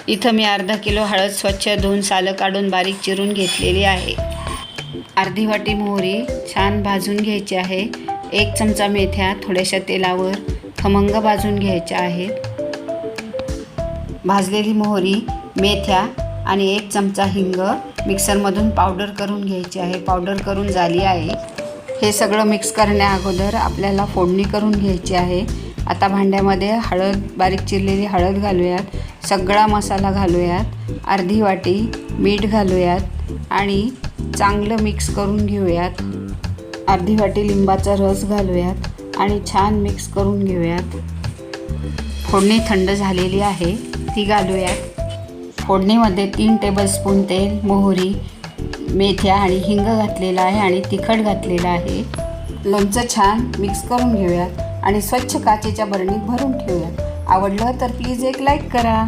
इथं मी अर्धा किलो हळद स्वच्छ धुवून सालं काढून बारीक चिरून घेतलेली आहे। अर्धी वाटी मोहरी छान भाजून घ्यायची आहे। 1 चमचा मेथ्या थोड्याशा तेलावर खमंग भाजून घ्यायच्या आहेत। भाजलेली मोहरी, मेथ्या आणि 1 चमचा हिंग मिक्सरमधून पावडर करून घ्यायची आहे। पावडर करून झाली आहे। हे सगळं मिक्स करण्या अगोदर आपल्याला फोडणी करून घ्यायची आहे। आता भांड्यामध्ये हळद, बारीक चिरलेली हळद घालूयात, सगळा मसाला घालूयात, अर्धी वाटी मीठ घालूयात आणि चांगलं मिक्स करून घेऊयात। अर्धी वाटी लिंबाचा रस घालूयात आणि छान मिक्स करून घेऊयात। फोडणी थंड झालेली आहे, ती घालूयात। फोडणीमध्ये 3 टेबलस्पून तेल, मोहरी, मेथ्या आणि हिंग घातलेला आहे आणि तिखट घातलेलं आहे। लोणचं छान मिक्स करून घेऊयात आणि स्वच्छ काचेच्या बरणीत भरून ठेवूयात। आवडलं तर प्लीज एक लाईक करा।